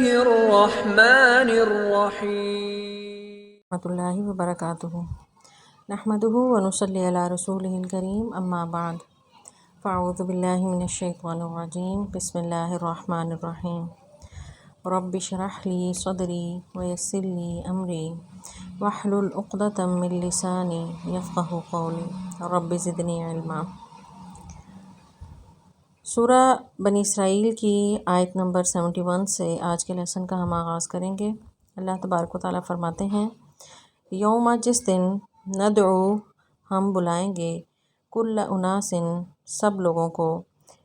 الرحمن الرحیم ورحمۃ اللہ وبرکاتہ۔ نحمدہ ونصلی علی رسولہ الکریم، اما بعد، فاعوذ باللہ من الشیطان الرجیم، بسم اللہ الرحمن الرحیم۔ رب اشرح لی صدری ویسر لی امری واحلل عقدۃ من لسانی یفقہوا قولی، رب زدنی علما۔ سورہ بنی اسرائیل کی آیت نمبر 71 سے آج کے لیسن کا ہم آغاز کریں گے۔ اللہ تبارک و تعالیٰ فرماتے ہیں، یوم جس دن ندعو ہم بلائیں گے کل اناس سب لوگوں کو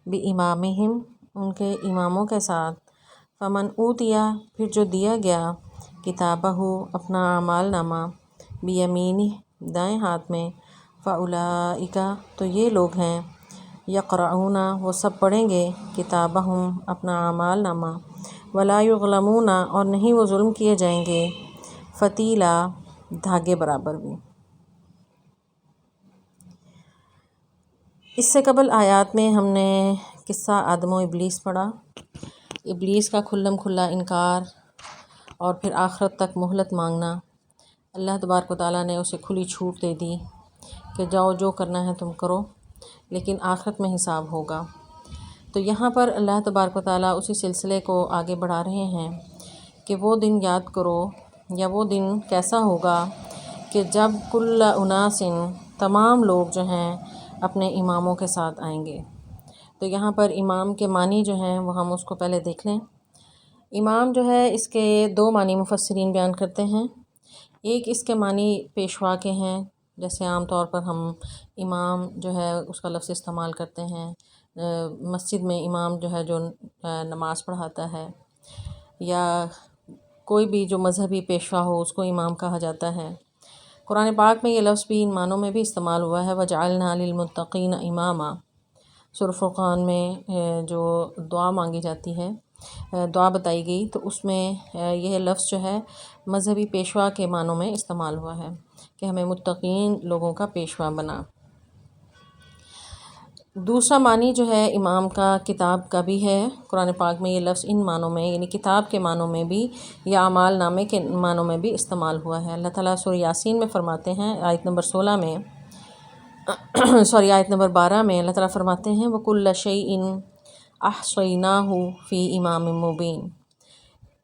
بامامہم ان کے اماموں کے ساتھ، فمن اوتیا پھر جو دیا گیا کتابہ اپنا اعمال نامہ بیمینہ دائیں ہاتھ میں، فاولئک تو یہ لوگ ہیں یقرؤون وہ سب پڑھیں گے کتابہم اپنا اعمال نامہ، ولا یظلمون اور نہیں وہ ظلم کیے جائیں گے فتیلا دھاگے برابر بھی۔ اس سے قبل آیات میں ہم نے قصہ آدم و ابلیس پڑھا، ابلیس کا کھلم کھلا انکار اور پھر آخرت تک مہلت مانگنا۔ اللہ تبارک و تعالیٰ نے اسے کھلی چھوٹ دے دی کہ جاؤ جو کرنا ہے تم کرو، لیکن آخرت میں حساب ہوگا۔ تو یہاں پر اللہ تبارک و تعالیٰ اسی سلسلے کو آگے بڑھا رہے ہیں کہ وہ دن یاد کرو، یا وہ دن کیسا ہوگا کہ جب کل اناس تمام لوگ جو ہیں اپنے اماموں کے ساتھ آئیں گے۔ تو یہاں پر امام کے معنی جو ہیں وہ ہم اس کو پہلے دیکھ لیں۔ امام جو ہے اس کے دو معنی مفسرین بیان کرتے ہیں۔ ایک اس کے معنی پیشوا کے ہیں، جیسے عام طور پر ہم امام جو ہے اس کا لفظ استعمال کرتے ہیں، مسجد میں امام جو ہے جو نماز پڑھاتا ہے، یا کوئی بھی جو مذہبی پیشوا ہو اس کو امام کہا جاتا ہے۔ قرآن پاک میں یہ لفظ بھی ان معنوں میں بھی استعمال ہوا ہے، وَجَعَلْنَا لِلْمُتَّقِينَ إِمَامًا۔ سورہ فرقان میں جو دعا مانگی جاتی ہے، دعا بتائی گئی، تو اس میں یہ لفظ جو ہے مذہبی پیشوا کے معنوں میں استعمال ہوا ہے کہ ہمیں متقین لوگوں کا پیشوا بنا۔ دوسرا معنی جو ہے امام کا کتاب کا بھی ہے۔ قرآن پاک میں یہ لفظ ان معنوں میں یعنی کتاب کے معنوں میں بھی یا اعمال نامے کے معنوں میں بھی استعمال ہوا ہے۔ اللہ تعالیٰ سورہ یاسین میں فرماتے ہیں آیت نمبر 12 میں اللہ تعالیٰ فرماتے ہیں وَكُلَّ شَيْءٍ أَحْصَيْنَاهُ فِي إِمَامٍ مُّبِينٍ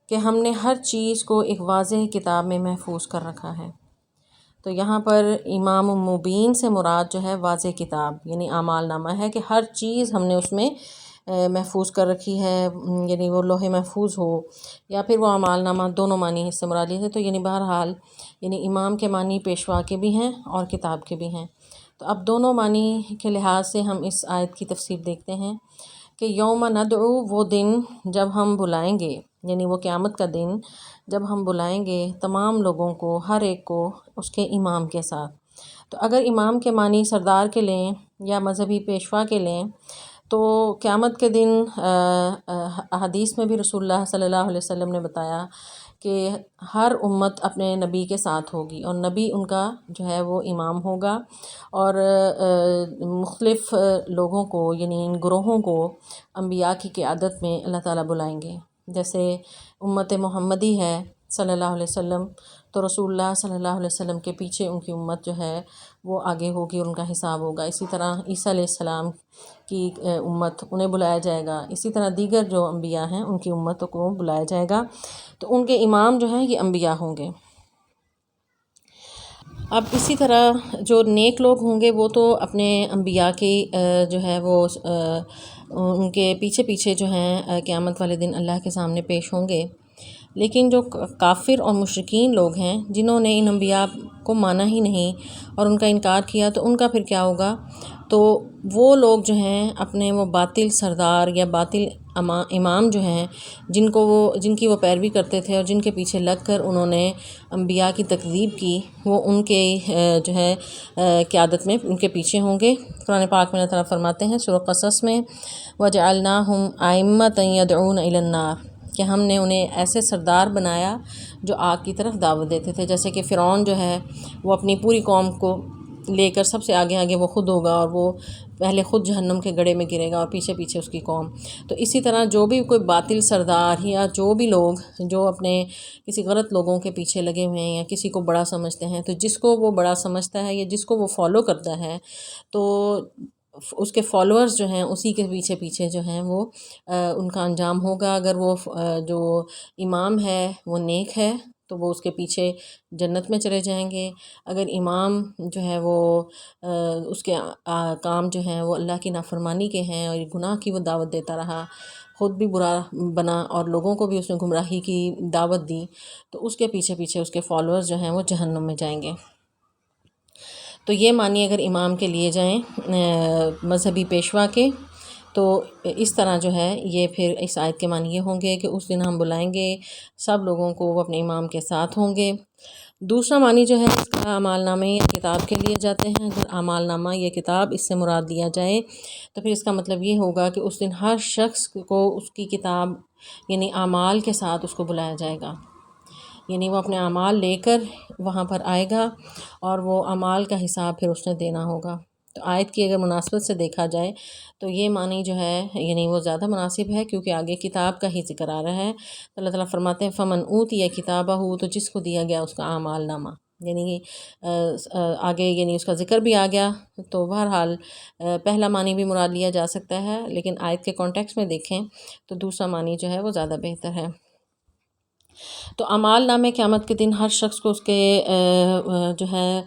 کہ ہم نے ہر چیز کو ایک واضح کتاب میں محفوظ کر رکھا ہے۔ تو یہاں پر امام مبین سے مراد جو ہے واضح کتاب یعنی اعمال نامہ ہے کہ ہر چیز ہم نے اس میں محفوظ کر رکھی ہے، یعنی وہ لوح محفوظ ہو یا پھر وہ اعمال نامہ، دونوں معنی اس سے مراد ہے۔ تو یعنی بہرحال یعنی امام کے معنی پیشوا کے بھی ہیں اور کتاب کے بھی ہیں۔ تو اب دونوں معنی کے لحاظ سے ہم اس آیت کی تفسیر دیکھتے ہیں کہ یوم ندعو وہ دن جب ہم بلائیں گے، یعنی وہ قیامت کا دن جب ہم بلائیں گے تمام لوگوں کو، ہر ایک کو اس کے امام کے ساتھ۔ تو اگر امام کے معنی سردار کے لیں یا مذہبی پیشوا کے لیں تو قیامت کے دن احادیث میں بھی رسول اللہ صلی اللہ علیہ وسلم نے بتایا کہ ہر امت اپنے نبی کے ساتھ ہوگی اور نبی ان کا جو ہے وہ امام ہوگا، اور مختلف لوگوں کو یعنی ان گروہوں کو انبیاء کی قیادت میں اللہ تعالیٰ بلائیں گے۔ جیسے امت محمدی ہے صلی اللہ علیہ وسلم، تو رسول اللہ صلی اللہ علیہ وسلم کے پیچھے ان کی امت جو ہے وہ آگے ہوگی اور ان کا حساب ہوگا۔ اسی طرح عیسیٰ علیہ السلام کی امت انہیں بلایا جائے گا، اسی طرح دیگر جو انبیاء ہیں ان کی امتوں کو بلایا جائے گا، تو ان کے امام جو ہیں یہ انبیاء ہوں گے۔ اب اسی طرح جو نیک لوگ ہوں گے وہ تو اپنے انبیاء کی جو ہے وہ ان کے پیچھے پیچھے جو ہیں قیامت والے دن اللہ کے سامنے پیش ہوں گے، لیکن جو کافر اور مشرکین لوگ ہیں جنہوں نے ان انبیاء کو مانا ہی نہیں اور ان کا انکار کیا، تو ان کا پھر کیا ہوگا؟ تو وہ لوگ جو ہیں اپنے وہ باطل سردار یا باطل امام جو ہیں جن کی وہ پیروی کرتے تھے اور جن کے پیچھے لگ کر انہوں نے انبیاء کی تکذیب کی، وہ ان کے جو ہے قیادت میں ان کے پیچھے ہوں گے۔ قرآن پاک میں اللہ تعالیٰ فرماتے ہیں سورہ قصص میں وَجَعَلْنَاهُمْ أَئِمَّةً يَدْعُونَ إِلَى النَّارِ کہ ہم نے انہیں ایسے سردار بنایا جو آگ کی طرف دعوت دیتے تھے۔ جیسے کہ فرعون جو ہے وہ اپنی پوری قوم کو لے کر سب سے آگے آگے وہ خود ہوگا، اور وہ پہلے خود جہنم کے گڑھے میں گرے گا اور پیچھے پیچھے اس کی قوم۔ تو اسی طرح جو بھی کوئی باطل سردار یا جو بھی لوگ جو اپنے کسی غلط لوگوں کے پیچھے لگے ہوئے ہیں یا کسی کو بڑا سمجھتے ہیں، تو جس کو وہ بڑا سمجھتا ہے یا جس کو وہ فالو کرتا ہے، تو اس کے فالوورز جو ہیں اسی کے پیچھے پیچھے جو ہیں وہ ان کا انجام ہوگا۔ اگر وہ جو امام ہے وہ نیک ہے تو وہ اس کے پیچھے جنت میں چلے جائیں گے۔ اگر امام جو ہے وہ اس کے کام جو ہیں وہ اللہ کی نافرمانی کے ہیں اور گناہ کی وہ دعوت دیتا رہا، خود بھی برا بنا اور لوگوں کو بھی اس نے گمراہی کی دعوت دی، تو اس کے پیچھے پیچھے اس کے فالوورز جو ہیں وہ جہنم میں جائیں گے۔ تو یہ معنی اگر امام کے لیے جائیں مذہبی پیشوا کے، تو اس طرح جو ہے یہ پھر اس آیت کے معنی یہ ہوں گے کہ اس دن ہم بلائیں گے سب لوگوں کو، وہ اپنے امام کے ساتھ ہوں گے۔ دوسرا معنی جو ہے اس کا اعمال نامے یا کتاب کے لیے جاتے ہیں۔ اگر اعمال نامہ یا کتاب اس سے مراد دیا جائے تو پھر اس کا مطلب یہ ہوگا کہ اس دن ہر شخص کو اس کی کتاب یعنی اعمال کے ساتھ اس کو بلایا جائے گا، یعنی وہ اپنے اعمال لے کر وہاں پر آئے گا اور وہ اعمال کا حساب پھر اس نے دینا ہوگا۔ تو آیت کی اگر مناسبت سے دیکھا جائے تو یہ معنی جو ہے یعنی وہ زیادہ مناسب ہے، کیونکہ آگے کتاب کا ہی ذکر آ رہا ہے۔ تو اللہ تعالیٰ فرماتے ہیں فمن اوتی کتابہ، تو جس کو دیا گیا اس کا اعمال نامہ، یعنی آگے یعنی اس کا ذکر بھی آ گیا۔ تو بہرحال پہلا معنی بھی مراد لیا جا سکتا ہے، لیکن آیت کے کانٹیکس میں دیکھیں تو دوسرا معنی جو ہے وہ زیادہ بہتر ہے۔ تو اعمال نامے قیامت کے دن ہر شخص کو اس کے جو ہے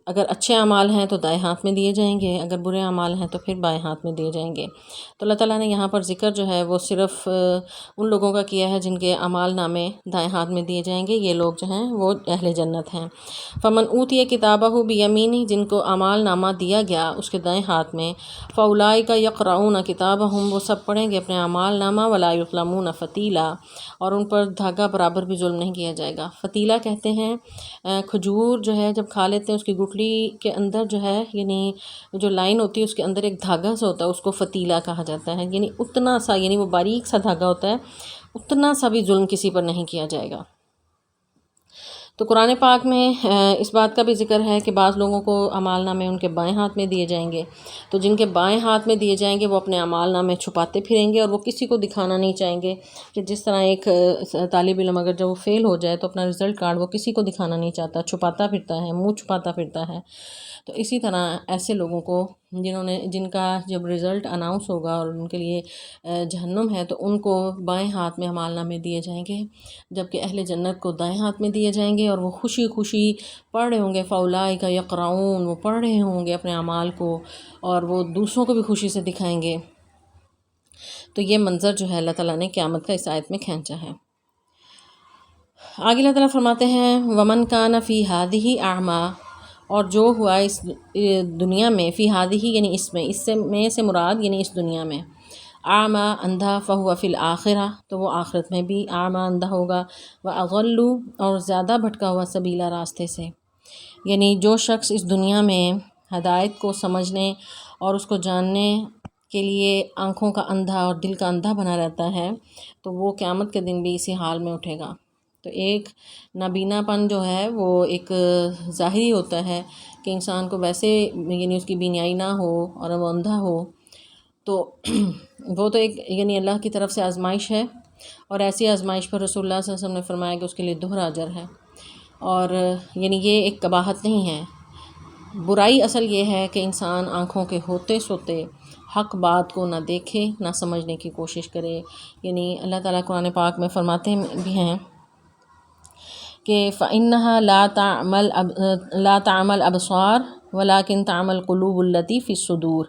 اگر اچھے اعمال ہیں تو دائیں ہاتھ میں دیے جائیں گے، اگر برے اعمال ہیں تو پھر بائیں ہاتھ میں دیے جائیں گے۔ تو اللہ تعالیٰ نے یہاں پر ذکر جو ہے وہ صرف ان لوگوں کا کیا ہے جن کے اعمال نامے دائیں ہاتھ میں دیے جائیں گے، یہ لوگ جو ہیں وہ اہل جنت ہیں۔ فمن اوتی کتابہ بیمینہ، جن کو اعمال نامہ دیا گیا اس کے دائیں ہاتھ میں، فاولئک یقرؤون کتابہم، وہ سب پڑھیں گے اپنے اعمال نامہ، ولا یظلمون فتیلا، اور ان پر دھاگا برابر بھی ظلم نہیں کیا جائے گا۔ فتیلہ کہتے ہیں کھجور جو ہے جب کھا لیتے ہیں اس کی گٹلی کے اندر جو ہے یعنی جو لائن ہوتی ہے اس کے اندر ایک دھاگا سا ہوتا ہے، اس کو فتیلہ کہا جاتا ہے، یعنی اتنا سا، یعنی وہ باریک سا دھاگا ہوتا ہے، اتنا سا بھی ظلم کسی پر نہیں کیا جائے گا۔ تو قرآن پاک میں اس بات کا بھی ذکر ہے کہ بعض لوگوں کو اعمال نامے ان کے بائیں ہاتھ میں دیے جائیں گے، تو جن کے بائیں ہاتھ میں دیے جائیں گے وہ اپنے اعمال نامے چھپاتے پھریں گے اور وہ کسی کو دکھانا نہیں چاہیں گے، کہ جس طرح ایک طالب علم اگر جب وہ فیل ہو جائے تو اپنا رزلٹ کارڈ وہ کسی کو دکھانا نہیں چاہتا، چھپاتا پھرتا ہے، منہ چھپاتا پھرتا ہے۔ تو اسی طرح ایسے لوگوں کو جن کا جب رزلٹ اناؤنس ہوگا اور ان کے لیے جہنم ہے، تو ان کو بائیں ہاتھ میں اعمال نامے دیے جائیں گے، جبکہ اہل جنت کو دائیں ہاتھ میں دیے جائیں گے، اور وہ خوشی خوشی پڑھ رہے ہوں گے، فاولئک یقرؤون، وہ پڑھ رہے ہوں گے اپنے اعمال کو اور وہ دوسروں کو بھی خوشی سے دکھائیں گے۔ تو یہ منظر جو ہے اللہ تعالیٰ نے قیامت کا اس آیت میں کھینچا ہے۔ آگے اللہ تعالیٰ فرماتے ہیں ومن کان فی ہذہ اعمیٰ، اور جو ہوا اس دنیا میں، فی ہذہ یعنی اس سے مراد یعنی اس دنیا میں، اعمیٰ اندھا، فہو فی الآخرہ، تو وہ آخرت میں بھی اعمیٰ اندھا ہوگا، واضل، اور زیادہ بھٹکا ہوا سبیلا، راستے سے۔ یعنی جو شخص اس دنیا میں ہدایت کو سمجھنے اور اس کو جاننے کے لیے آنکھوں کا اندھا اور دل کا اندھا بنا رہتا ہے، تو وہ قیامت کے دن بھی اسی حال میں اٹھے گا۔ تو ایک نابینا پن جو ہے وہ ایک ظاہری ہوتا ہے کہ انسان کو ویسے یعنی اس کی بینائی نہ ہو اور وہ اندھا ہو، تو وہ تو ایک یعنی اللہ کی طرف سے آزمائش ہے، اور ایسی آزمائش پر رسول اللہ صلی اللہ علیہ وسلم نے فرمایا کہ اس کے لیے دوہرا اجر ہے، اور یعنی یہ ایک قباحت نہیں ہے۔ برائی اصل یہ ہے کہ انسان آنکھوں کے ہوتے سوتے حق بات کو نہ دیکھے، نہ سمجھنے کی کوشش کرے۔ یعنی اللہ تعالیٰ قرآن پاک میں فرماتے بھی ہیں کہ فَإِنَّهَا لَا تَعْمَى الْأَبْصَارُ وَلَكِنْ تَعْمَى الْقُلُوبُ الَّتِي فِي الصُّدُورِ۔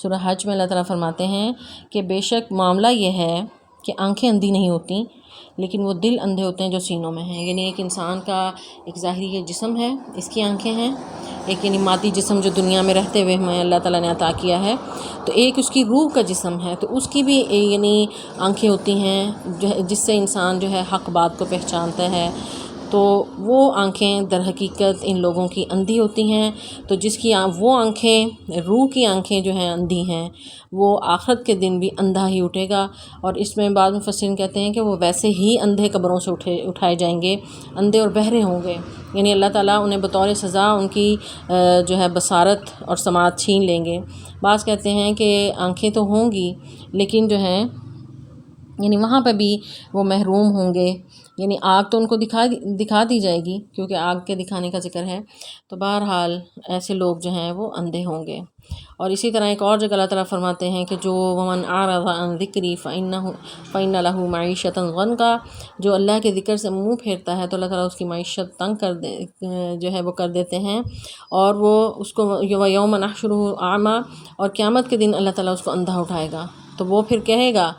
سورہ حج میں اللہ تعالیٰ فرماتے ہیں کہ بے شک معاملہ یہ ہے کہ آنکھیں اندھی نہیں ہوتیں، لیکن وہ دل اندھے ہوتے ہیں جو سینوں میں ہیں۔ یعنی ایک انسان کا ایک ظاہری یہ جسم ہے، اس کی آنکھیں ہیں، ایک یعنی مادی جسم جو دنیا میں رہتے ہوئے ہمیں اللہ تعالیٰ نے عطا کیا ہے، تو ایک اس کی روح کا جسم ہے، تو اس کی بھی یعنی آنکھیں ہوتی ہیں جس سے انسان جو ہے حق بات کو پہچانتا ہے، تو وہ آنکھیں در حقیقت ان لوگوں کی اندھی ہوتی ہیں. تو جس کی وہ آنکھیں، روح کی آنکھیں جو ہیں اندھی ہیں، وہ آخرت کے دن بھی اندھا ہی اٹھے گا. اور اس میں بعض مفسرین کہتے ہیں کہ وہ ویسے ہی اندھے قبروں سے اٹھائے جائیں گے، اندھے اور بہرے ہوں گے، یعنی اللہ تعالیٰ انہیں بطور سزا ان کی جو ہے بصارت اور سماعت چھین لیں گے. بعض کہتے ہیں کہ آنکھیں تو ہوں گی لیکن جو ہے یعنی وہاں پہ بھی وہ محروم ہوں گے، یعنی آگ تو ان کو دکھا دی جائے گی کیونکہ آگ کے دکھانے کا ذکر ہے. تو بہرحال ایسے لوگ جو ہیں وہ اندھے ہوں گے. اور اسی طرح ایک اور جگہ اللہ تعالیٰ فرماتے ہیں کہ جو ومن اعرض عن ذکری فإن له معیشۃ ضنکا، جو اللہ کے ذکر سے منہ پھیرتا ہے تو اللہ تعالیٰ اس کی معیشت تنگ جو ہے وہ کر دیتے ہیں. اور وہ اس کو ویوم نحشرہ اعمیٰ، اور قیامت کے دن اللہ تعالیٰ اس کو اندھا اٹھائے گا. تو وہ پھر کہے گا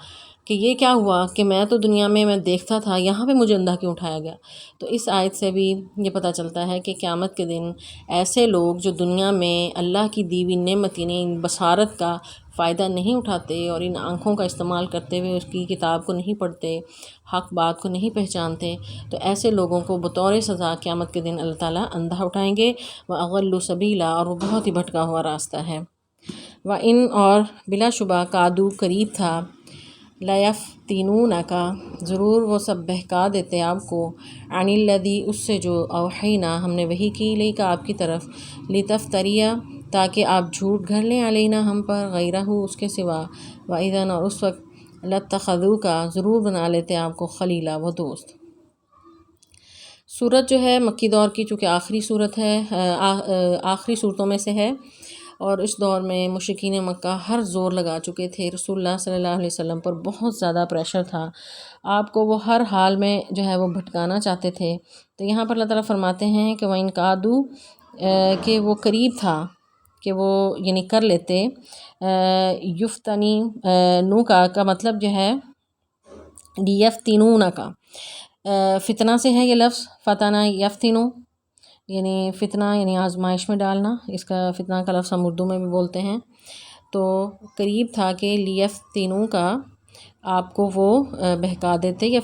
کہ یہ کیا ہوا کہ میں تو دنیا میں دیکھتا تھا، یہاں پہ مجھے اندھا کیوں اٹھایا گیا. تو اس آیت سے بھی یہ پتہ چلتا ہے کہ قیامت کے دن ایسے لوگ جو دنیا میں اللہ کی دی ہوئی نعمت یعنی بصارت کا فائدہ نہیں اٹھاتے اور ان آنکھوں کا استعمال کرتے ہوئے اس کی کتاب کو نہیں پڑھتے، حق بات کو نہیں پہچانتے، تو ایسے لوگوں کو بطور سزا قیامت کے دن اللہ تعالیٰ اندھا اٹھائیں گے. وَأَضَلُّ سَبِيلًا، اور وہ بہت ہی بھٹکا ہوا راستہ ہے. وَإِنْ، اور بلا شبہ، کادو قریب تھا، لَيَفْتِنُونَكَ، ضرور وہ سب بہکا دیتے آپ کو، عَنِ الَّذِي، اس سے جو اوحینا ہم نے وحی کی، الیک آپ کی طرف، لِتَفْتَرِیَ، تاکہ آپ جھوٹ گھڑ لیں، علینا ہم پر، غیرہ اس کے سوا، وَإِذًا، اور اس وقت، لَاتَّخَذُوكَ، ضرور بنا لیتے آپ کو، خلیلا، وہ دوست. سورت جو ہے مکی دور کی، چونکہ آخری سورت ہے، آخری صورتوں میں سے ہے، اور اس دور میں مشرکین مکہ ہر زور لگا چکے تھے رسول اللہ صلی اللہ علیہ وسلم پر، بہت زیادہ پریشر تھا، آپ کو وہ ہر حال میں جو ہے وہ بھٹکانا چاہتے تھے. تو یہاں پر اللہ تعالیٰ فرماتے ہیں کہ وَإِنْ كَادُوا، کہ وہ قریب تھا کہ وہ یعنی کر لیتے، یفتنی نو کا مطلب جو ہے لیفتنون کا، فتنہ سے ہے یہ لفظ، فتنہ یفتنو، یعنی فتنہ یعنی آزمائش میں ڈالنا، اس کا فتنہ کا لفظ ہم اردو میں بھی بولتے ہیں. تو قریب تھا کہ لیفتنو کا، آپ کو وہ بہکا دیتے یا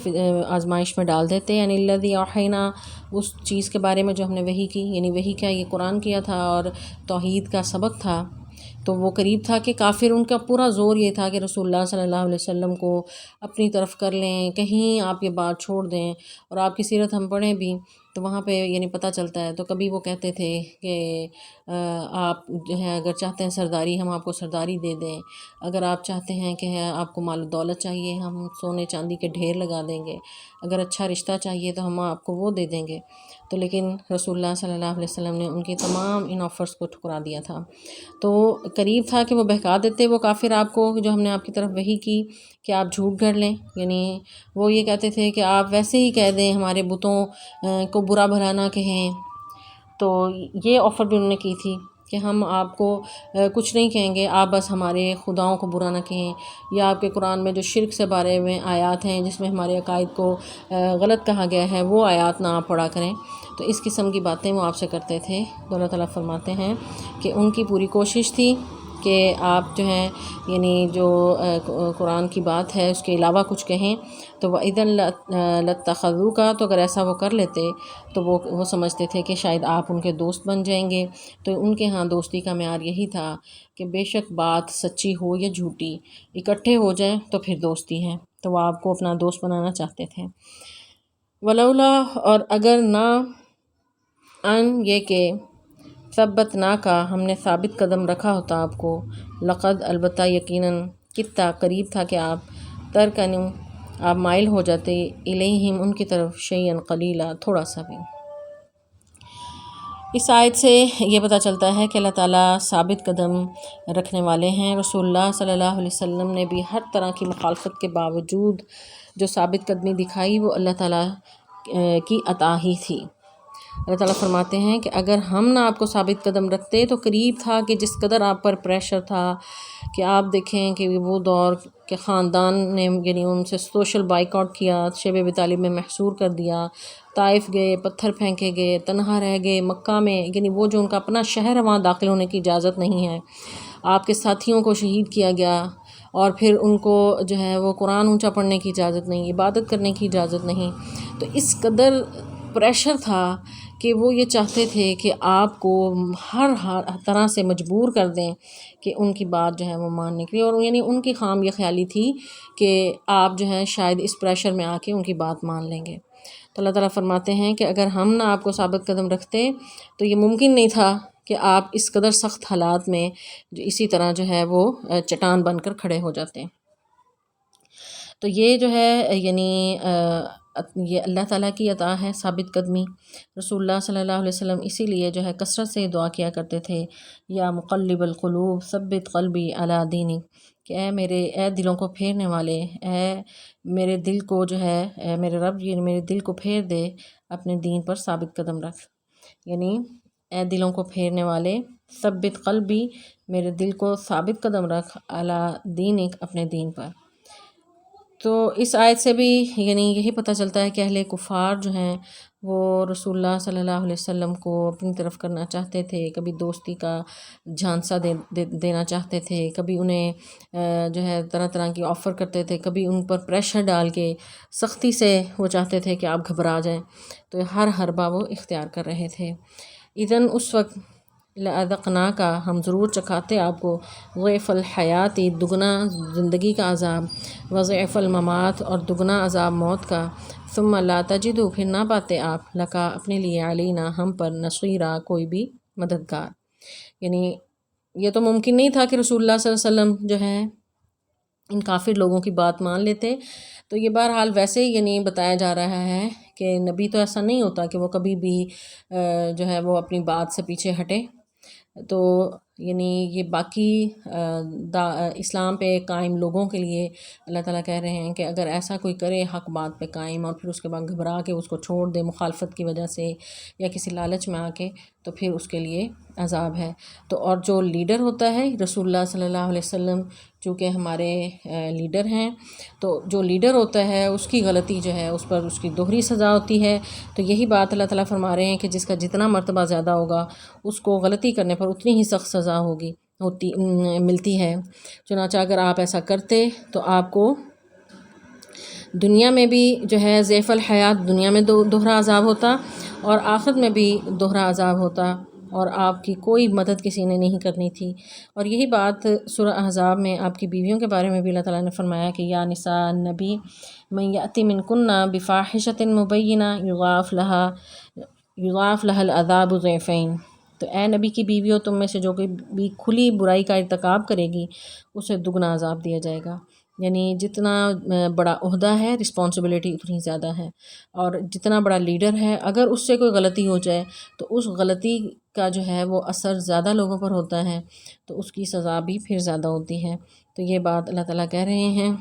آزمائش میں ڈال دیتے، یعنی الذی اوحینا، اس چیز کے بارے میں جو ہم نے وحی کی، یعنی وحی کیا، یہ قرآن کیا تھا اور توحید کا سبق تھا. تو وہ قریب تھا کہ کافر، ان کا پورا زور یہ تھا کہ رسول اللہ صلی اللہ علیہ وسلم کو اپنی طرف کر لیں، کہیں آپ یہ بات چھوڑ دیں. اور آپ کی سیرت ہم پڑھیں بھی تو وہاں پہ یعنی پتہ چلتا ہے، تو کبھی وہ کہتے تھے کہ آپ جو ہے اگر چاہتے ہیں سرداری، ہم آپ کو سرداری دے دیں، اگر آپ چاہتے ہیں کہ آپ کو مال و دولت چاہیے، ہم سونے چاندی کے ڈھیر لگا دیں گے، اگر اچھا رشتہ چاہیے تو ہم آپ کو وہ دے دیں گے. تو لیکن رسول اللہ صلی اللہ علیہ وسلم نے ان کے تمام ان آفرز کو ٹھکرا دیا تھا. تو قریب تھا کہ وہ بہکا دیتے وہ کافر آپ کو، جو ہم نے آپ کی طرف وحی کی، کہ آپ جھوٹ گھڑ لیں. یعنی وہ یہ کہتے تھے کہ آپ ویسے ہی کہہ دیں، ہمارے بتوں کو برا بھلا نہ کہیں. تو یہ آفر بھی انہوں نے کی تھی کہ ہم آپ کو کچھ نہیں کہیں گے، آپ بس ہمارے خداؤں کو برا نہ کہیں، یا آپ کے قرآن میں جو شرک سے بارے میں آیات ہیں جس میں ہمارے عقائد کو غلط کہا گیا ہے، وہ آیات نہ آپ پڑھا کریں. تو اس قسم کی باتیں وہ آپ سے کرتے تھے. تو اللہ تعالیٰ فرماتے ہیں کہ ان کی پوری کوشش تھی کہ آپ جو ہیں یعنی جو قرآن کی بات ہے اس کے علاوہ کچھ کہیں. تو وَإِذًا لَاتَّخَذُوكَ، تو اگر ایسا وہ کر لیتے تو وہ سمجھتے تھے کہ شاید آپ ان کے دوست بن جائیں گے. تو ان کے ہاں دوستی کا معیار یہی تھا کہ بے شک بات سچی ہو یا جھوٹی، اکٹھے ہو جائیں تو پھر دوستی ہے. تو وہ آپ کو اپنا دوست بنانا چاہتے تھے. ولولا، اور اگر نہ، ان یہ کہ، ثبتناکا، ہم نے ثابت قدم رکھا ہوتا آپ کو، لقد، البتہ، یقیناً، کتا، قریب تھا کہ آپ ترکنوا، آپ مائل ہو جاتے، الیہم، ان کی طرف، شیئا قلیلا، تھوڑا سا بھی. اس آیت سے یہ پتہ چلتا ہے کہ اللہ تعالیٰ ثابت قدم رکھنے والے ہیں. رسول اللہ صلی اللہ علیہ وسلم نے بھی ہر طرح کی مخالفت کے باوجود جو ثابت قدمی دکھائی وہ اللہ تعالیٰ کی عطا ہی تھی. اللہ تعالیٰ فرماتے ہیں کہ اگر ہم نہ آپ کو ثابت قدم رکھتے تو قریب تھا کہ جس قدر آپ پر پریشر تھا کہ آپ دیکھیں کہ وہ دور کے خاندان نے یعنی ان سے سوشل بائیک آؤٹ کیا، شیب ابی طالب میں محصور کر دیا، طائف گئے، پتھر پھینکے گئے، تنہا رہ گئے مکہ میں، یعنی وہ جو ان کا اپنا شہر ہے وہاں داخل ہونے کی اجازت نہیں ہے. آپ کے ساتھیوں کو شہید کیا گیا، اور پھر ان کو جو ہے وہ قرآن اونچا پڑھنے کی اجازت نہیں، عبادت کرنے کی اجازت نہیں. تو اس قدر پریشر تھا کہ وہ یہ چاہتے تھے کہ آپ کو ہر طرح سے مجبور کر دیں کہ ان کی بات جو ہے وہ ماننے کے لیے، اور یعنی ان کی خام یہ خیالی تھی کہ آپ جو ہے شاید اس پریشر میں آ کے ان کی بات مان لیں گے۔ تو اللہ تعالیٰ فرماتے ہیں کہ اگر ہم نہ آپ کو ثابت قدم رکھتے تو یہ ممکن نہیں تھا کہ آپ اس قدر سخت حالات میں جو اسی طرح جو ہے وہ چٹان بن کر کھڑے ہو جاتے۔ تو یہ جو ہے یعنی یہ اللہ تعالیٰ کی عطا ہے ثابت قدمی۔ رسول اللہ صلی اللہ علیہ وسلم اسی لیے جو ہے کثرت سے دعا کیا کرتے تھے، یا مقلب القلوب ثبت قلبی علی دینک، کہ اے دلوں کو پھیرنے والے، اے میرے دل کو جو ہے میرے رب یہ میرے دل کو پھیر دے، اپنے دین پر ثابت قدم رکھ۔ یعنی اے دلوں کو پھیرنے والے، ثبت قلبی، میرے دل کو ثابت قدم رکھ، علی دینک، اپنے دین پر۔ تو اس آیت سے بھی یعنی یہی پتہ چلتا ہے کہ اہل کفار جو ہیں وہ رسول اللہ صلی اللہ علیہ وسلم کو اپنی طرف کرنا چاہتے تھے، کبھی دوستی کا جھانسا دینا چاہتے تھے، کبھی انہیں جو ہے طرح طرح کی آفر کرتے تھے، کبھی ان پر پریشر ڈال کے سختی سے وہ چاہتے تھے کہ آپ گھبرا جائیں، تو ہر حربہ وہ اختیار کر رہے تھے۔ اذن اس وقت لَأَذَقْنَاكَ، ہم ضرور چکھاتے آپ کو، ضِعْفَ الحیات، دگنا زندگی کا عذاب، وضِعْفَ الممات، اور دگنا عذاب موت کا، ثم لا تجد، پھر نہ پاتے آپ، لکا، اپنے لیے، علینا، ہم پر، نصیرا، کوئی بھی مددگار۔ یعنی یہ تو ممکن نہیں تھا کہ رسول اللہ صلی اللہ علیہ وسلم جو ہے ان کافر لوگوں کی بات مان لیتے، تو یہ بہرحال ویسے ہی یعنی بتایا جا رہا ہے کہ نبی تو ایسا نہیں ہوتا کہ وہ کبھی بھی جو ہے وہ اپنی بات سے پیچھے ہٹے۔ تو یعنی یہ باقی اسلام پہ قائم لوگوں کے لیے اللہ تعالیٰ کہہ رہے ہیں کہ اگر ایسا کوئی کرے حق بات پہ قائم اور پھر اس کے بعد گھبرا کے اس کو چھوڑ دے مخالفت کی وجہ سے یا کسی لالچ میں آ کے، تو پھر اس کے لیے عذاب ہے۔ تو اور جو لیڈر ہوتا ہے رسول اللہ صلی اللہ علیہ وسلم، چونکہ ہمارے لیڈر ہیں، تو جو لیڈر ہوتا ہے اس کی غلطی جو ہے اس پر اس کی دوہری سزا ہوتی ہے۔ تو یہی بات اللہ تعالیٰ فرما رہے ہیں کہ جس کا جتنا مرتبہ زیادہ ہوگا اس کو غلطی کرنے پر اتنی ہی سخت سزا ملتی ہے۔ چنانچہ اگر آپ ایسا کرتے تو آپ کو دنیا میں بھی جو ہے ضعف الحیات، دنیا میں دوہرا عذاب ہوتا، اور آخرت میں بھی دوہرا عذاب ہوتا، اور آپ کی کوئی مدد کسی نے نہیں کرنی تھی۔ اور یہی بات سورہ احزاب میں آپ کی بیویوں کے بارے میں بھی اللہ تعالیٰ نے فرمایا کہ یا نساء النبی من یأتی منکن بفاحشۃ مبینہ یضاعف لها العذاب ضعفین۔ تو اے نبی کی بیویوں، تم میں سے جو کوئی بھی کھلی برائی کا ارتکاب کرے گی اسے دگنا عذاب دیا جائے گا۔ یعنی جتنا بڑا عہدہ ہے رسپانسبلٹی اتنی زیادہ ہے، اور جتنا بڑا لیڈر ہے اگر اس سے کوئی غلطی ہو جائے تو اس غلطی کا جو ہے وہ اثر زیادہ لوگوں پر ہوتا ہے، تو اس کی سزا بھی پھر زیادہ ہوتی ہے۔ تو یہ بات اللہ تعالیٰ کہہ رہے ہیں۔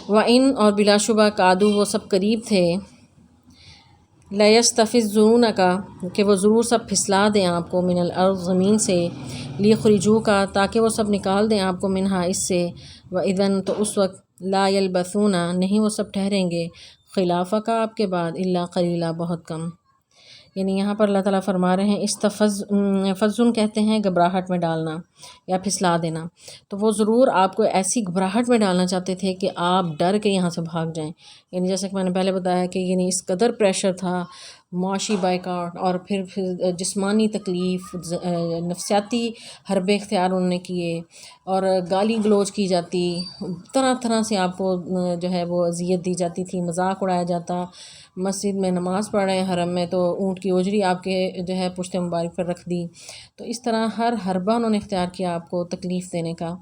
وَإِن، اور بلا شبہ، کادو، وہ سب قریب تھے، لَيَسْتَفِزُّونَكَ، کہ وہ ضرور سب پھسلا دیں آپ کو، من الارض، زمین سے، لِيَخْرِجُوكَ، تاکہ وہ سب نکال دیں آپ کو، منہا، اس سے، وَإِذًا، تو اس وقت، لا يلبثون، نہیں وہ سب ٹھہریں گے، خلافک، آپ کے بعد، الا قلیلا، بہت کم۔ یعنی یہاں پر اللہ تعالیٰ فرما رہے ہیں فزن کہتے ہیں گھبراہٹ میں ڈالنا یا پھسلا دینا، تو وہ ضرور آپ کو ایسی گھبراہٹ میں ڈالنا چاہتے تھے کہ آپ ڈر کے یہاں سے بھاگ جائیں۔ یعنی جیسا کہ میں نے پہلے بتایا کہ یعنی اس قدر پریشر تھا، معاشی بائیکاٹ، اور پھر جسمانی تکلیف، نفسیاتی حربے اختیار انہوں نے کیے، اور گالی گلوچ کی جاتی، طرح طرح سے آپ کو جو ہے وہ اذیت دی جاتی تھی، مذاق اڑایا جاتا۔ مسجد میں نماز پڑھ رہے ہیں حرم میں تو اونٹ کی اوجری آپ کے جو ہے پشت مبارک پر رکھ دی۔ تو اس طرح ہر حربہ انہوں نے اختیار کیا آپ کو تکلیف دینے کا،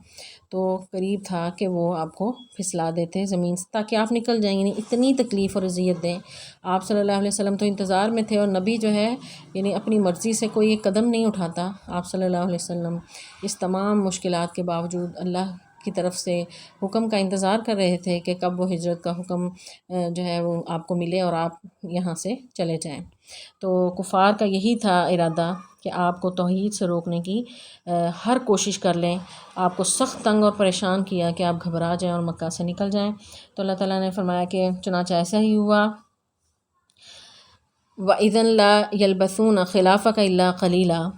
تو قریب تھا کہ وہ آپ کو پھسلا دیتے زمین سے تاکہ آپ نکل جائیں۔ یعنی اتنی تکلیف اور اذیت دیں۔ آپ صلی اللہ علیہ وسلم تو انتظار میں تھے، اور نبی جو ہے یعنی اپنی مرضی سے کوئی ایک قدم نہیں اٹھاتا۔ آپ صلی اللہ علیہ وسلم اس تمام مشکلات کے باوجود اللہ کی طرف سے حکم کا انتظار کر رہے تھے کہ کب وہ ہجرت کا حکم جو ہے وہ آپ کو ملے اور آپ یہاں سے چلے جائیں۔ تو کفار کا یہی تھا ارادہ کہ آپ کو توحید سے روکنے کی ہر کوشش کر لیں، آپ کو سخت تنگ اور پریشان کیا کہ آپ گھبرا جائیں اور مکہ سے نکل جائیں۔ تو اللہ تعالیٰ نے فرمایا کہ چنانچہ ایسا ہی ہوا۔ وَإِذًا لَا يَلْبَثُونَ خِلَافَكَ إِلَّا قَلِيلًا،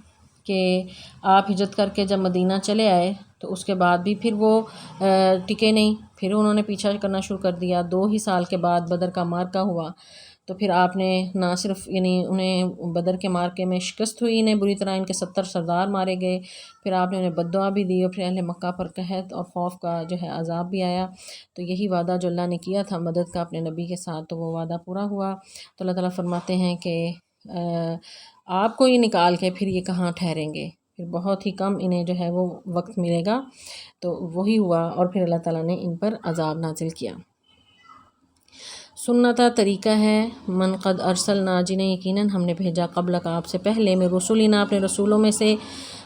کہ آپ ہجرت کر کے جب مدینہ چلے آئے تو اس کے بعد بھی پھر وہ ٹکے نہیں، پھر انہوں نے پیچھا کرنا شروع کر دیا۔ 2 ہی سال کے بعد بدر کا معرکہ ہوا، تو پھر آپ نے نہ صرف یعنی انہیں بدر کے مارکے میں شکست ہوئی، انہیں بری طرح ان کے 70 سردار مارے گئے، پھر آپ نے انہیں بد دعا بھی دی، اور پھر اہل مکہ پر قحط اور خوف کا جو ہے عذاب بھی آیا۔ تو یہی وعدہ جو اللہ نے کیا تھا مدد کا اپنے نبی کے ساتھ، تو وہ وعدہ پورا ہوا۔ تو اللہ تعالیٰ فرماتے ہیں کہ آپ کو یہ نکال کے پھر یہ کہاں ٹھہریں گے، پھر بہت ہی کم انہیں جو ہے وہ وقت ملے گا۔ تو وہی ہوا، اور پھر اللہ تعالیٰ نے ان پر عذاب نازل کیا۔ سنتا طریقہ ہے من قد ارسلنا، جنہیں یقیناً ہم نے بھیجا قبل کا آپ سے پہلے، میں رسولنا اپنے رسولوں میں سے،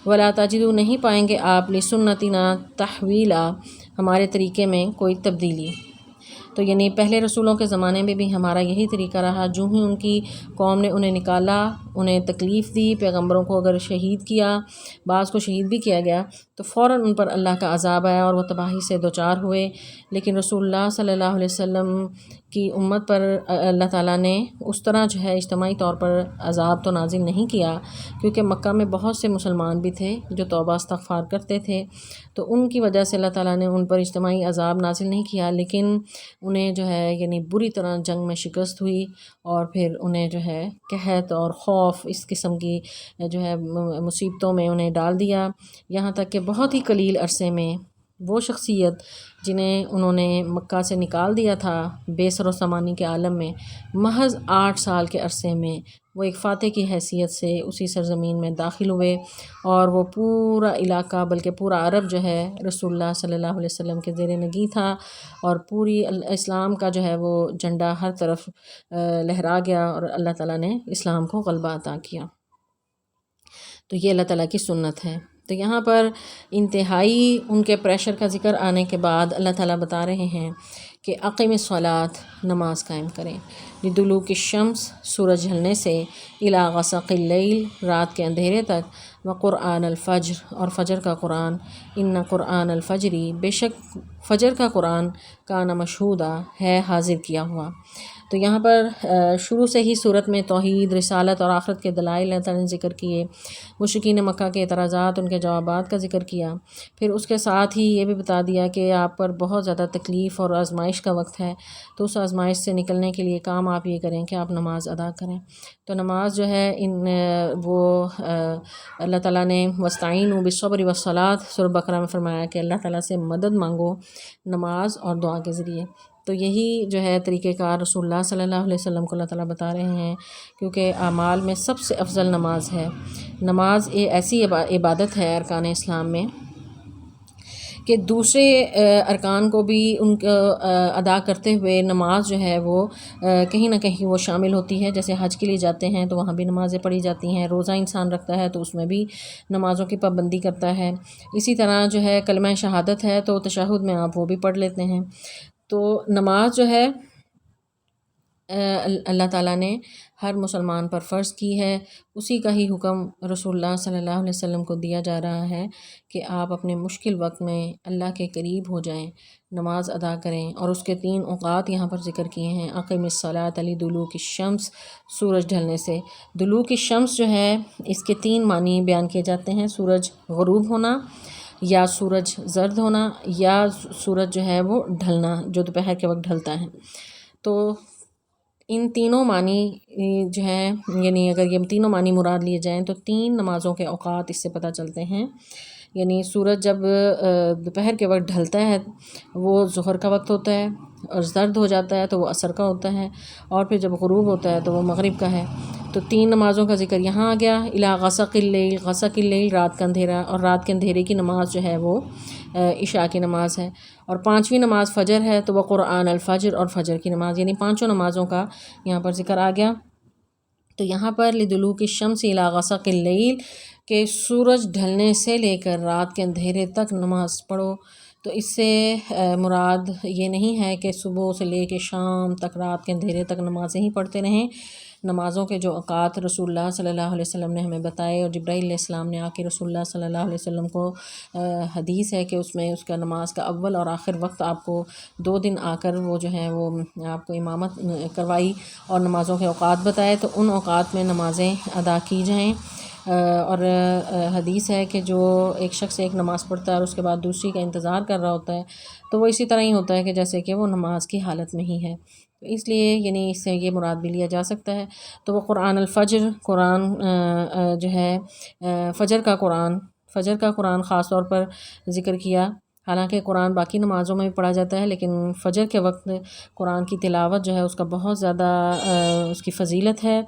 ولا تجدوا نہیں پائیں گے آپ لسنتنا تحویلا ہمارے طریقے میں کوئی تبدیلی۔ تو یعنی پہلے رسولوں کے زمانے میں بھی ہمارا یہی طریقہ رہا، جو ہی ان کی قوم نے انہیں نکالا، انہیں تکلیف دی، پیغمبروں کو اگر شہید کیا، بعض کو شہید بھی کیا گیا، تو فوراً ان پر اللہ کا عذاب آیا اور وہ تباہی سے دوچار ہوئے۔ لیکن رسول اللہ صلی اللہ علیہ وسلم کی امت پر اللہ تعالیٰ نے اس طرح جو ہے اجتماعی طور پر عذاب تو نازل نہیں کیا، کیونکہ مکہ میں بہت سے مسلمان بھی تھے جو توبہ استغفار کرتے تھے، تو ان کی وجہ سے اللہ تعالیٰ نے ان پر اجتماعی عذاب نازل نہیں کیا، لیکن انہیں جو ہے یعنی بری طرح جنگ میں شکست ہوئی، اور پھر انہیں جو ہے قحط اور خوف اس قسم کی جو ہے مصیبتوں میں انہیں ڈال دیا، یہاں تک کہ بہت ہی قلیل عرصے میں وہ شخصیت جنہیں انہوں نے مکہ سے نکال دیا تھا بے سر و سامانی کے عالم میں، محض 8 سال کے عرصے میں وہ ایک فاتح کی حیثیت سے اسی سرزمین میں داخل ہوئے، اور وہ پورا علاقہ بلکہ پورا عرب جو ہے رسول اللہ صلی اللہ علیہ وسلم کے زیر نگی تھا، اور پوری اسلام کا جو ہے وہ جھنڈا ہر طرف لہرا گیا، اور اللہ تعالیٰ نے اسلام کو غلبہ عطا کیا۔ تو یہ اللہ تعالیٰ کی سنت ہے۔ تو یہاں پر انتہائی ان کے پریشر کا ذکر آنے کے بعد اللہ تعالیٰ بتا رہے ہیں کہ اقیم الصلاۃ، نماز قائم کریں، لدلوک الشمس، سورج ڈھلنے سے، الی غسق اللیل، رات کے اندھیرے تک، وقرآن الفجر، اور فجر کا قرآن، ان قرآن الفجری، بے شک فجر کا قرآن، کان مشہودا، ہے حاضر کیا ہوا۔ تو یہاں پر شروع سے ہی صورت میں توحید، رسالت اور آخرت کے دلائل اللہ تعالیٰ نے ذکر کیے، مشرکین مکہ کے اعتراضات، ان کے جوابات کا ذکر کیا، پھر اس کے ساتھ ہی یہ بھی بتا دیا کہ آپ پر بہت زیادہ تکلیف اور آزمائش کا وقت ہے، تو اس آزمائش سے نکلنے کے لیے کام آپ یہ کریں کہ آپ نماز ادا کریں۔ تو نماز جو ہے اللہ تعالیٰ نے وَاسْتَعِینُوا بِالصَّبْرِ وَالصَّلَاةِ سورہ بقرہ میں فرمایا کہ اللہ تعالیٰ سے مدد مانگو نماز اور دعا کے ذریعے۔ تو یہی جو ہے طریقہ کار رسول اللہ صلی اللہ علیہ وسلم کو اللہ تعالیٰ بتا رہے ہیں، کیونکہ اعمال میں سب سے افضل نماز ہے۔ نماز ایسی عبادت ہے ارکان اسلام میں کہ دوسرے ارکان کو بھی ان کو ادا کرتے ہوئے نماز جو ہے وہ کہیں نہ کہیں وہ شامل ہوتی ہے۔ جیسے حج کے لیے جاتے ہیں تو وہاں بھی نمازیں پڑھی جاتی ہیں، روزہ انسان رکھتا ہے تو اس میں بھی نمازوں کی پابندی کرتا ہے، اسی طرح جو ہے کلمہ شہادت ہے تو تشہد میں آپ وہ بھی پڑھ لیتے ہیں۔ تو نماز جو ہے اللہ تعالیٰ نے ہر مسلمان پر فرض کی ہے، اسی کا ہی حکم رسول اللہ صلی اللہ علیہ وسلم کو دیا جا رہا ہے کہ آپ اپنے مشکل وقت میں اللہ کے قریب ہو جائیں، نماز ادا کریں، اور اس کے 3 اوقات یہاں پر ذکر کیے ہیں، اقیم الصلاۃ لدلوک الشمس، سورج ڈھلنے سے۔ دلوک الشمس جو ہے اس کے 3 معنی بیان کیے جاتے ہیں، سورج غروب ہونا، یا سورج زرد ہونا، یا سورج جو ہے وہ ڈھلنا، جو دوپہر کے وقت ڈھلتا ہے۔ تو ان تینوں معنی جو ہیں، یعنی اگر یہ تینوں معنی مراد لیے جائیں تو 3 نمازوں کے اوقات اس سے پتہ چلتے ہیں۔ یعنی سورج جب دوپہر کے وقت ڈھلتا ہے وہ ظہر کا وقت ہوتا ہے، اور زرد ہو جاتا ہے تو وہ عصر کا ہوتا ہے، اور پھر جب غروب ہوتا ہے تو وہ مغرب کا ہے۔ تو 3 نمازوں کا ذکر یہاں آ گیا، الی غسق اللیل، غسق اللیل رات کا اندھیرا، اور رات کے اندھیرے کی نماز جو ہے وہ عشاء کی نماز ہے، اور 5ویں نماز فجر ہے تو وہ قرآن الفجر، اور فجر کی نماز، یعنی 5 نمازوں کا یہاں پر ذکر آ گیا۔ تو یہاں پر لدلوک الشمس الی غسق اللیل کہ سورج ڈھلنے سے لے کر رات کے اندھیرے تک نماز پڑھو، تو اس سے مراد یہ نہیں ہے کہ صبح سے لے کے شام تک رات کے اندھیرے تک نمازیں ہی پڑھتے رہیں۔ نمازوں کے جو اوقات رسول اللہ صلی اللہ علیہ وسلم نے ہمیں بتائے، اور جبرائیل علیہ السلام نے آ کے رسول اللہ صلی اللہ علیہ وسلم کو حدیث ہے کہ اس میں اس کا نماز کا اول اور آخر وقت آپ کو 2 دن آ کر وہ جو ہے وہ آپ کو امامت کروائی اور نمازوں کے اوقات بتائے، تو ان اوقات میں نمازیں ادا کی جائیں۔ اور حدیث ہے کہ جو ایک شخص ایک نماز پڑھتا ہے اور اس کے بعد دوسری کا انتظار کر رہا ہوتا ہے، تو وہ اسی طرح ہی ہوتا ہے کہ جیسے کہ وہ نماز کی حالت میں ہی ہے۔ اس لیے یعنی اس سے یہ مراد بھی لیا جا سکتا ہے۔ تو وہ قرآن الفجر، قرآن جو ہے فجر کا قرآن خاص طور پر ذکر کیا۔ حالانکہ قرآن باقی نمازوں میں بھی پڑھا جاتا ہے، لیکن فجر کے وقت قرآن کی تلاوت جو ہے اس کا بہت زیادہ اس کی فضیلت ہے۔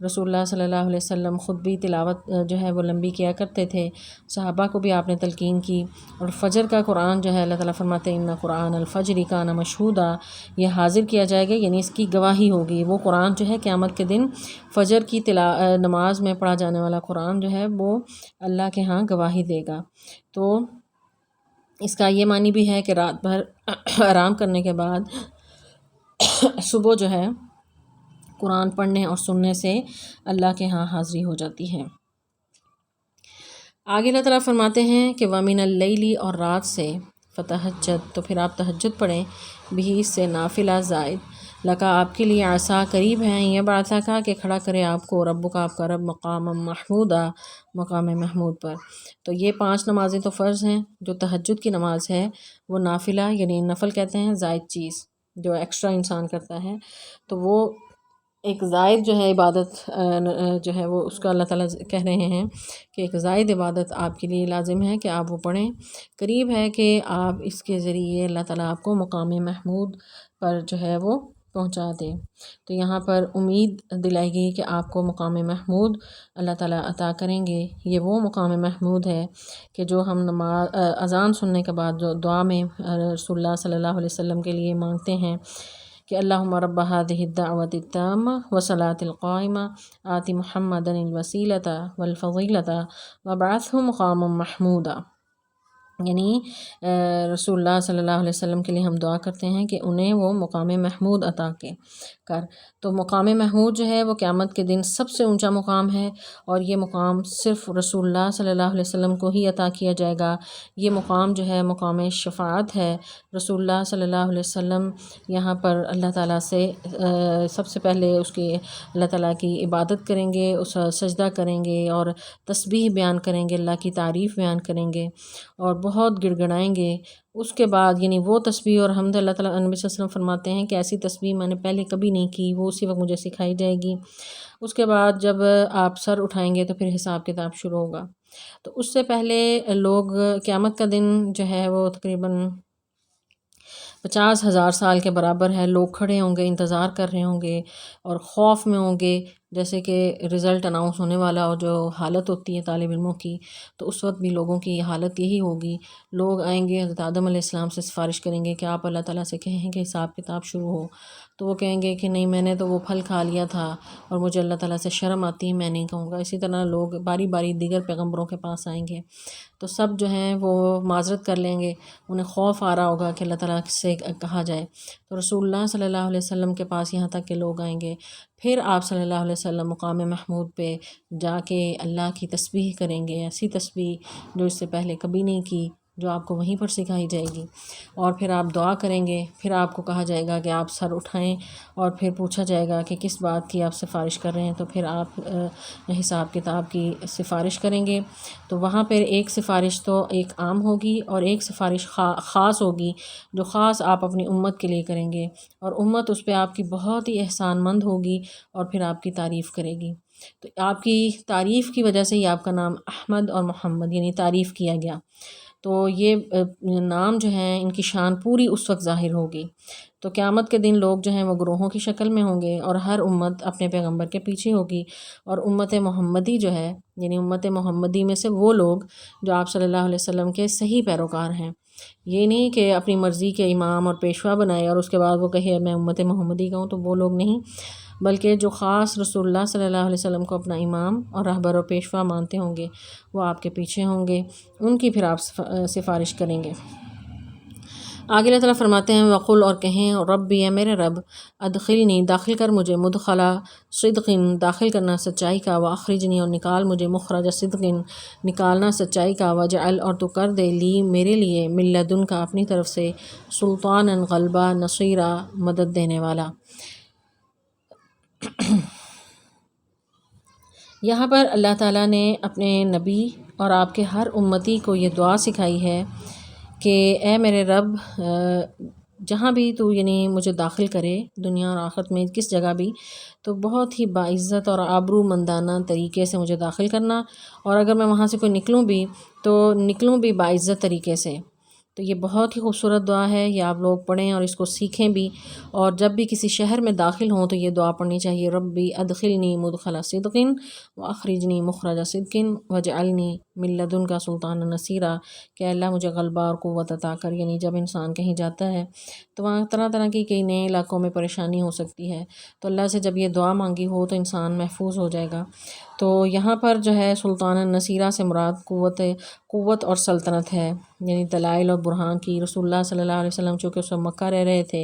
رسول اللہ صلی اللہ علیہ وسلم خود بھی تلاوت جو ہے وہ لمبی کیا کرتے تھے، صحابہ کو بھی آپ نے تلقین کی۔ اور فجر کا قرآن جو ہے اللہ تعالیٰ فرماتے ہیں ان قرآن الفجر کان مشہودا، یہ حاضر کیا جائے گا، یعنی اس کی گواہی ہوگی۔ وہ قرآن جو ہے قیامت کے دن فجر کی نماز میں پڑھا جانے والا قرآن جو ہے وہ اللہ کے ہاں گواہی دے گا۔ تو اس کا یہ معنی بھی ہے کہ رات بھر آرام کرنے کے بعد صبح جو ہے قرآن پڑھنے اور سننے سے اللہ کے ہاں حاضری ہو جاتی ہے۔ آگے اللہ تعالیٰ فرماتے ہیں کہ وَمِنَ اللیلی، اور رات سے، فتہجد، تو پھر آپ تہجد پڑھیں، بھی اس سے نافلہ زائد، لکا آپ کے لیے عسا قریب ہیں، یہ بات کا کہ کھڑا کرے آپ کو رب کا، آپ کا رب، مقام محمودہ، مقام محمود پر۔ تو یہ 5 نمازیں تو فرض ہیں، جو تہجد کی نماز ہے وہ نافلہ، یعنی نفل کہتے ہیں زائد چیز جو ایکسٹرا انسان کرتا ہے، تو وہ ایک زائد جو ہے عبادت جو ہے وہ اس کا اللہ تعالیٰ کہہ رہے ہیں کہ ایک زائد عبادت آپ کے لیے لازم ہے کہ آپ وہ پڑھیں، قریب ہے کہ آپ اس کے ذریعے اللہ تعالیٰ آپ کو مقام محمود پر جو ہے وہ پہنچا دیں۔ تو یہاں پر امید دلائی گئی کہ آپ کو مقام محمود اللہ تعالیٰ عطا کریں گے۔ یہ وہ مقام محمود ہے کہ جو ہم اذان سننے کے بعد جو دعا میں رسول اللہ صلی اللہ علیہ وسلم کے لیے مانگتے ہیں کہ اللہم رب هذه الدعوة التامة والصلاة القائمة آت محمدا الوسیلة والفضیلة وابعثه مقاما محمودا، یعنی رسول اللہ صلی اللہ علیہ وسلم کے لیے ہم دعا کرتے ہیں کہ انہیں وہ مقام محمود عطا کر۔ تو مقام محمود جو ہے وہ قیامت کے دن سب سے اونچا مقام ہے، اور یہ مقام صرف رسول اللہ صلی اللہ علیہ وسلم کو ہی عطا کیا جائے گا۔ یہ مقام جو ہے مقام شفاعت ہے۔ رسول اللہ صلی اللہ علیہ وسلم یہاں پر اللہ تعالیٰ سے سب سے پہلے اس کی اللہ تعالیٰ کی عبادت کریں گے، اس سجدہ کریں گے اور تسبیح بیان کریں گے، اللہ کی تعریف بیان کریں گے اور بہت گڑ گڑائیں گے۔ اس کے بعد یعنی وہ تسبیح اور حمد، اللہ تعالیٰ نبی صلی اللہ علیہ وسلم فرماتے ہیں کہ ایسی تسبیح میں نے پہلے کبھی نہیں کی، وہ اسی وقت مجھے سکھائی جائے گی۔ اس کے بعد جب آپ سر اٹھائیں گے تو پھر حساب کتاب شروع ہوگا۔ تو اس سے پہلے لوگ قیامت کا دن جو ہے وہ تقریباً 50,000 سال کے برابر ہے، لوگ کھڑے ہوں گے، انتظار کر رہے ہوں گے اور خوف میں ہوں گے، جیسے کہ رزلٹ اناؤنس ہونے والا اور جو حالت ہوتی ہے طالب علموں کی، تو اس وقت بھی لوگوں کی حالت یہی ہوگی۔ لوگ آئیں گے، حضرت آدم علیہ السلام سے سفارش کریں گے کہ آپ اللہ تعالیٰ سے کہیں کہ حساب کتاب شروع ہو، تو وہ کہیں گے کہ نہیں، میں نے تو وہ پھل کھا لیا تھا اور مجھے اللہ تعالیٰ سے شرم آتی ہے، میں نہیں کہوں گا۔ اسی طرح لوگ باری باری دیگر پیغمبروں کے پاس آئیں گے، تو سب جو ہیں وہ معذرت کر لیں گے، انہیں خوف آ رہا ہوگا کہ اللہ تعالیٰ سے کہا جائے۔ تو رسول اللہ صلی اللہ علیہ وسلم کے پاس یہاں تک کہ لوگ آئیں گے، پھر آپ صلی اللہ علیہ وسلم مقام محمود پہ جا کے اللہ کی تسبیح کریں گے، ایسی تسبیح جو اس سے پہلے کبھی نہیں کی، جو آپ کو وہیں پر سکھائی جائے گی، اور پھر آپ دعا کریں گے، پھر آپ کو کہا جائے گا کہ آپ سر اٹھائیں اور پھر پوچھا جائے گا کہ کس بات کی آپ سفارش کر رہے ہیں، تو پھر آپ حساب کتاب کی سفارش کریں گے۔ تو وہاں پہ ایک سفارش تو ایک عام ہوگی اور ایک سفارش خاص ہوگی، جو خاص آپ اپنی امت کے لیے کریں گے، اور امت اس پہ آپ کی بہت ہی احسان مند ہوگی اور پھر آپ کی تعریف کرے گی۔ تو آپ کی تعریف کی وجہ سے ہی آپ کا نام احمد اور محمد یعنی تعریف کیا گیا۔ تو یہ نام جو ہیں ان کی شان پوری اس وقت ظاہر ہوگی۔ تو قیامت کے دن لوگ جو ہیں وہ گروہوں کی شکل میں ہوں گے، اور ہر امت اپنے پیغمبر کے پیچھے ہوگی، اور امت محمدی جو ہے یعنی امت محمدی میں سے وہ لوگ جو آپ صلی اللہ علیہ وسلم کے صحیح پیروکار ہیں، یہ نہیں کہ اپنی مرضی کے امام اور پیشوا بنائے اور اس کے بعد وہ کہے میں امت محمدی کا ہوں، تو وہ لوگ نہیں، بلکہ جو خاص رسول اللہ صلی اللہ علیہ وسلم کو اپنا امام اور رہبر و پیشوا مانتے ہوں گے، وہ آپ کے پیچھے ہوں گے، ان کی پھر آپ سفارش کریں گے۔ آگے اللہ تعالیٰ فرماتے ہیں وقل، اور کہیں ربی، اے میرے رب، ادخلنی، داخل کر مجھے، مدخلا صدق، داخل کرنا سچائی کا، واخرجنی، اور نکال مجھے، مخرج صدق، نکالنا سچائی کا، واجعل، اور تو کر دے، لی، میرے لیے، من لدن کا، اپنی طرف سے، سلطانا، غلبہ، نصیرا، مدد دینے والا۔ یہاں پر اللہ تعالیٰ نے اپنے نبی اور آپ کے ہر امتی کو یہ دعا سکھائی ہے کہ اے میرے رب، جہاں بھی تو یعنی مجھے داخل کرے دنیا اور آخرت میں کس جگہ بھی، تو بہت ہی باعزت اور آبرو مندانہ طریقے سے مجھے داخل کرنا، اور اگر میں وہاں سے کوئی نکلوں بھی تو نکلوں بھی باعزت طریقے سے۔ تو یہ بہت ہی خوبصورت دعا ہے، یہ آپ لوگ پڑھیں اور اس کو سیکھیں بھی، اور جب بھی کسی شہر میں داخل ہوں تو یہ دعا پڑھنی چاہیے، ربی ادخلنی مدخل صدق واخرجنی مخرج صدق واجعلنی من لدنک سلطانا نصیرا، کہ اللہ مجھے غلبہ اور قوت عطا کر۔ یعنی جب انسان کہیں جاتا ہے تو وہاں طرح طرح کی کئی نئے علاقوں میں پریشانی ہو سکتی ہے، تو اللہ سے جب یہ دعا مانگی ہو تو انسان محفوظ ہو جائے گا۔ تو یہاں پر جو ہے سلطان نصیرہ سے مراد قوت اور سلطنت ہے، یعنی دلائل اور برہان کی۔ رسول اللہ صلی اللہ علیہ وسلم چونکہ اس وقت مکہ رہ رہے تھے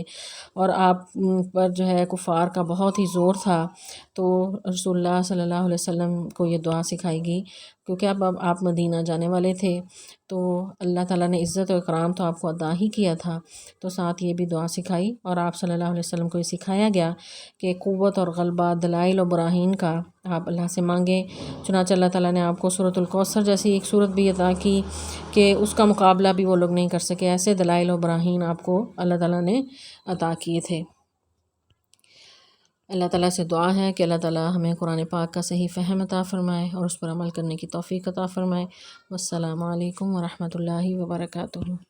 اور آپ پر جو ہے کفار کا بہت ہی زور تھا، تو رسول اللہ صلی اللہ علیہ وسلم کو یہ دعا سکھائی گئی، کیونکہ اب آپ مدینہ جانے والے تھے، تو اللہ تعالیٰ نے عزت و اکرام تو آپ کو عطا ہی کیا تھا، تو ساتھ یہ بھی دعا سکھائی، اور آپ صلی اللہ علیہ وسلم کو یہ سکھایا گیا کہ قوت اور غلبہ دلائل و براہین کا آپ اللہ سے مانگیں۔ چنانچہ اللہ تعالیٰ نے آپ کو سورۃ الکوثر جیسی ایک سورت بھی عطا کی کہ اس کا مقابلہ بھی وہ لوگ نہیں کر سکے، ایسے دلائل و براہین آپ کو اللہ تعالیٰ نے عطا کیے تھے۔ اللہ تعالیٰ سے دعا ہے کہ اللہ تعالیٰ ہمیں قرآن پاک کا صحیح فہم عطا فرمائے اور اس پر عمل کرنے کی توفیق عطا فرمائے۔ والسلام علیکم ورحمۃ اللہ وبرکاتہ۔